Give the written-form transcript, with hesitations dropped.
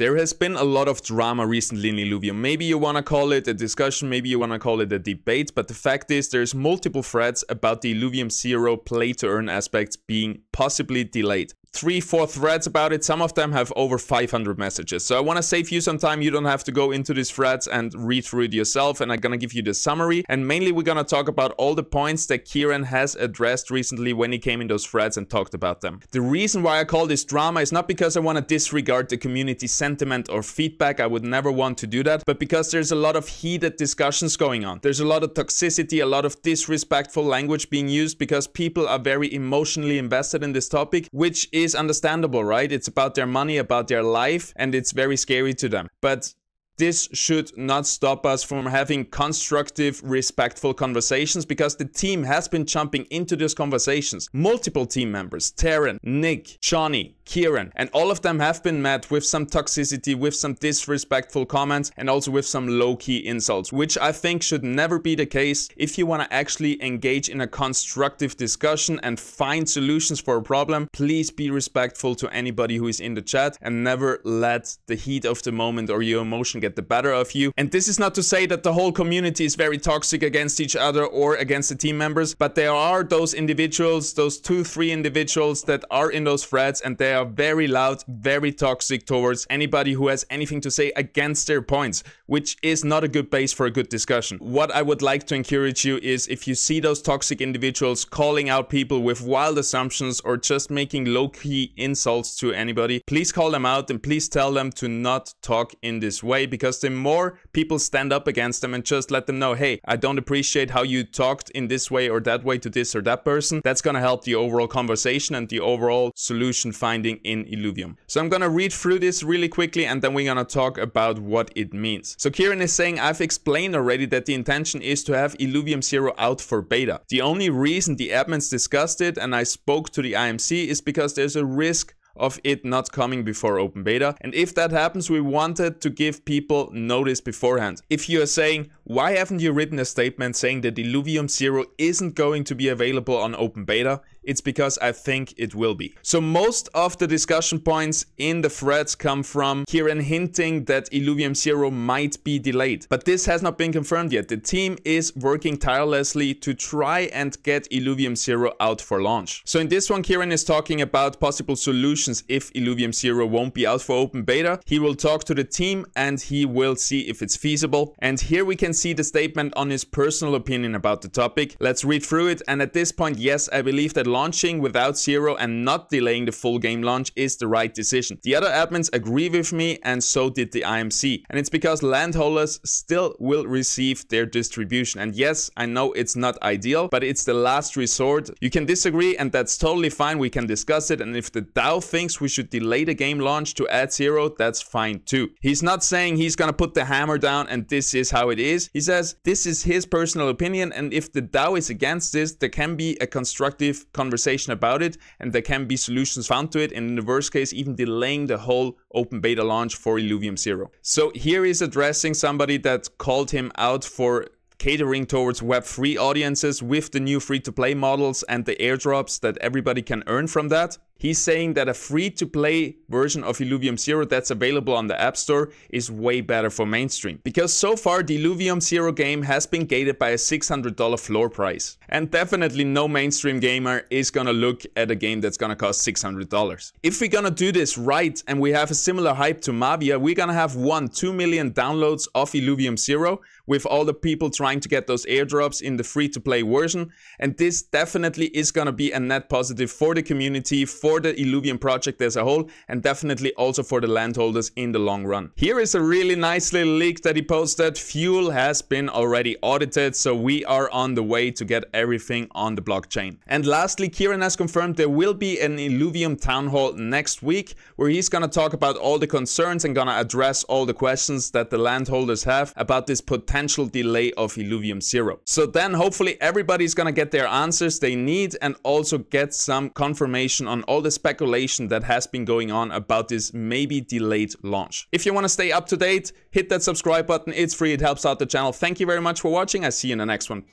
There has been a lot of drama recently in Illuvium. Maybe you want to call it a discussion, maybe you want to call it a debate, but the fact is there's multiple threads about the Illuvium Zero play to earn aspects being possibly delayed. 3-4 threads about it. Some of them have over 500 messages. So I want to save you some time. You don't have to go into these threads and read through it yourself. And I'm going to give you the summary. And mainly we're going to talk about all the points that Kieran has addressed recently when he came in those threads and talked about them. The reason why I call this drama is not because I want to disregard the community sentiment or feedback. I would never want to do that. But because there's a lot of heated discussions going on. There's a lot of toxicity, a lot of disrespectful language being used because people are very emotionally invested in this topic, which is understandable, right? It's about their money, about their life, and it's very scary to them. But this should not stop us from having constructive, respectful conversations because the team has been jumping into these conversations. Multiple team members, Taryn, Nick, Johnny, Kieran, and all of them have been met with some toxicity, with some disrespectful comments, and also with some low-key insults, which I think should never be the case. If you want to actually engage in a constructive discussion and find solutions for a problem, please be respectful to anybody who is in the chat and never let the heat of the moment or your emotion get the better of you. And this is not to say that the whole community is very toxic against each other or against the team members, but there are those individuals, those 2-3 individuals that are in those threads, and they are very loud, very toxic towards anybody who has anything to say against their points, which is not a good base for a good discussion. What I would like to encourage you is, if you see those toxic individuals calling out people with wild assumptions or just making low-key insults to anybody, please call them out and please tell them to not talk in this way, because the more people stand up against them and just let them know, hey, I don't appreciate how you talked in this way or that way to this or that person, that's gonna help the overall conversation and the overall solution finding in Illuvium. So I'm gonna read through this really quickly and then we're gonna talk about what it means. So Kieran is saying, I've explained already that the intention is to have Illuvium Zero out for beta. The only reason the admins discussed it and I spoke to the IMC is because there's a risk of it not coming before open beta, and if that happens, we wanted to give people notice beforehand. If you are saying, why haven't you written a statement saying that Illuvium Zero isn't going to be available on open beta? It's because I think it will be. So most of the discussion points in the threads come from Kieran hinting that Illuvium Zero might be delayed, but this has not been confirmed yet. The team is working tirelessly to try and get Illuvium Zero out for launch. So in this one, Kieran is talking about possible solutions if Illuvium Zero won't be out for open beta. He will talk to the team and he will see if it's feasible. And here we can see the statement on his personal opinion about the topic. Let's read through it. And at this point, yes, I believe that launching without Zero and not delaying the full game launch is the right decision. The other admins agree with me, and so did the IMC. And it's because landholders still will receive their distribution. And yes, I know it's not ideal, but it's the last resort. You can disagree and that's totally fine. We can discuss it. And if the DAO thinks we should delay the game launch to add Zero, that's fine too. He's not saying he's gonna put the hammer down and this is how it is. He says this is his personal opinion, and if the DAO is against this, there can be a constructive conversation about it and there can be solutions found to it, and in the worst case even delaying the whole open beta launch for Illuvium Zero. So here he's addressing somebody that called him out for catering towards Web3 audiences with the new free-to-play models and the airdrops that everybody can earn from that. He's saying that a free-to-play version of Illuvium Zero that's available on the App Store is way better for mainstream. Because so far, the Illuvium Zero game has been gated by a $600 floor price. And definitely no mainstream gamer is gonna look at a game that's gonna cost $600. If we're gonna do this right and we have a similar hype to Mavia, we're gonna have 2 million downloads of Illuvium Zero with all the people trying to get those airdrops in the free-to-play version. And this definitely is gonna be a net positive for the community, for the Illuvium project as a whole, and definitely also for the landholders in the long run. Here is a really nice little leak that he posted. Fuel has been already audited, so we are on the way to get everything on the blockchain. And lastly, Kieran has confirmed there will be an Illuvium town hall next week where he's gonna talk about all the concerns and gonna address all the questions that the landholders have about this potential delay of Illuvium Zero. So then hopefully everybody's gonna get their answers they need and also get some confirmation on all the speculation that has been going on about this maybe delayed launch. If you want to stay up to date, hit that subscribe button. It's free. It helps out the channel. Thank you very much for watching. I see you in the next one.